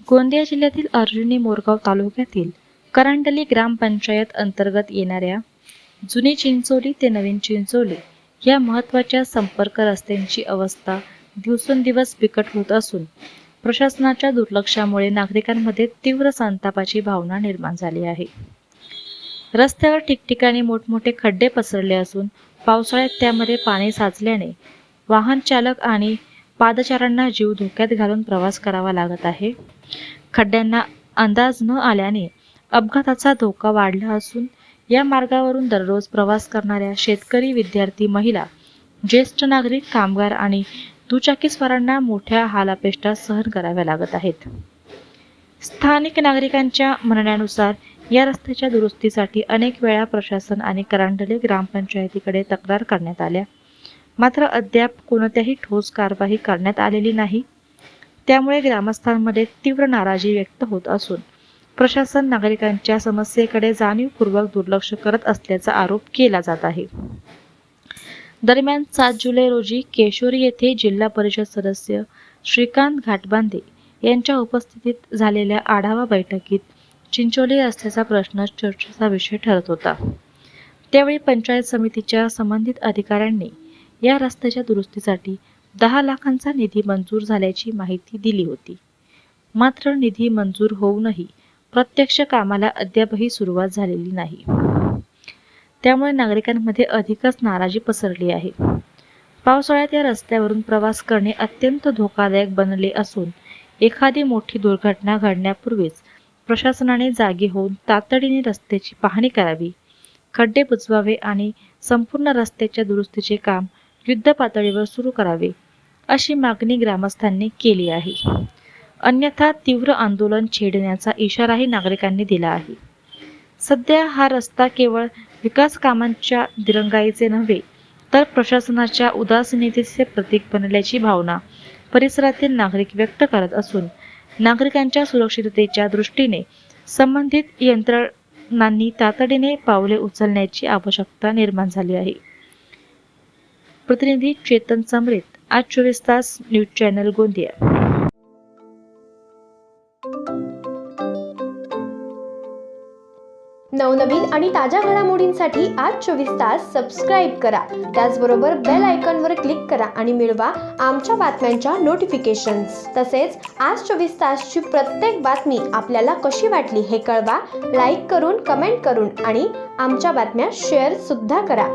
गोंदिया जिल्ह्यातील अर्जुनी मोरगाव तालुक्यातील करंडली ग्रामपंचायत अंतर्गत येणाऱ्या जुनी चिंचोली ते नवीन चिंचोली या महत्त्वाच्या संपर्क रस्त्यांची अवस्था दिवसेंदिवस बिकट होत असून प्रशासनाच्या दुर्लक्षामुळे नागरिकांमध्ये तीव्र संतापाची भावना निर्माण झाली आहे। रस्त्यावर ठिकठिकाणी मोठमोठे खड्डे पसरले असून पावसाळ्यात त्यामध्ये पाणी साचल्याने वाहन चालक आणि पादचाऱ्यांना जीव धोक्यात घालून प्रवास करावा लागत आहे। खड्ड्यांना अंदाज न आल्याने अपघाताचा धोका वाढला असून या मार्गावरून दररोज प्रवास करणाऱ्या शेतकरी, विद्यार्थी, महिला, ज्येष्ठ नागरिक, कामगार आणि दुचाकीस्वारांना मोठ्या हालापेष्टा सहन कराव्या लागत आहेत। स्थानिक नागरिकांच्या म्हणण्यानुसार या रस्त्याच्या दुरुस्तीसाठी अनेक वेळा प्रशासन आणि करंडली ग्रामपंचायतीकडे तक्रार करण्यात आल्या, मात्र अद्याप कोणत्याही ठोस कारवाई करण्यात आलेली नाही। त्यामुळे ग्रामस्थांमध्ये तीव्र नाराजी व्यक्त होत असून प्रशासन नागरिकांच्या समस्येकडे जाणीवपूर्वक दुर्लक्ष करत असल्याचा आरोप केला जात आहे। दरम्यान 7 जुलै रोजी केशोरी येथे जिल्हा परिषद सदस्य श्रीकांत घाटबांधे यांच्या उपस्थितीत झालेल्या आढावा बैठकीत चिंचोली रस्त्याचा प्रश्न चर्चेचा विषय ठरत होता। त्यावेळी पंचायत समितीच्या संबंधित अधिकाऱ्यांनी या रस्त्याच्या दुरुस्तीसाठी 10 लाखांचा निधी मंजूर झाल्याची माहिती दिली होती, मात्र निधी मंजूर होऊनही प्रत्यक्ष कामाला अद्यापही सुरुवात झालेली नाही। त्यामुळे नागरिकांमध्ये अधिकच नाराजी पसरली आहे। पावसाळ्यात या रस्त्यावरून प्रवास करणे अत्यंत धोकादायक बनले असून एखादी मोठी दुर्घटना घडण्यापूर्वीच प्रशासनाने जागी होऊन तातडीने रस्त्याची पाहणी करावी, खड्डे बुजवावे आणि संपूर्ण रस्त्याच्या दुरुस्तीचे काम युद्ध पातळीवर सुरू करावे, अशी मागणी ग्रामस्थांनी केली आहे। अन्यथा तीव्र आंदोलन छेडण्याचा इशाराही नागरिकांनी दिला आहे। सध्या हा रस्ता केवळ विकास कामांच्या दिरंगाईचे नव्हे तर प्रशासनाच्या उदासीनतेचे प्रतीक बनल्याची भावना परिसरातील नागरिक व्यक्त करत असून नागरिकांच्या सुरक्षिततेच्या दृष्टीने संबंधित यंत्रणांनी तातडीने पावले उचलण्याची आवश्यकता निर्माण झाली आहे। प्रतिनिधी चेतन समरेत, आज 24 तास न्यूज चॅनल गोंदिया। नवनवीन आणि ताज्या घडामोडींसाठी आज 24 तास सबस्क्राईब करा। त्याचबरोबर बेल आयकॉनवर क्लिक करा आणि मिळवा आमच्या बातम्यांच्या नोटिफिकेशन्स। तसेच आज 24 तासची प्रत्येक बातमी आपल्याला कशी वाटली हे कळवा, लाईक करून, कमेंट करून आणि आमच्या बातम्या शेअर सुद्धा करा।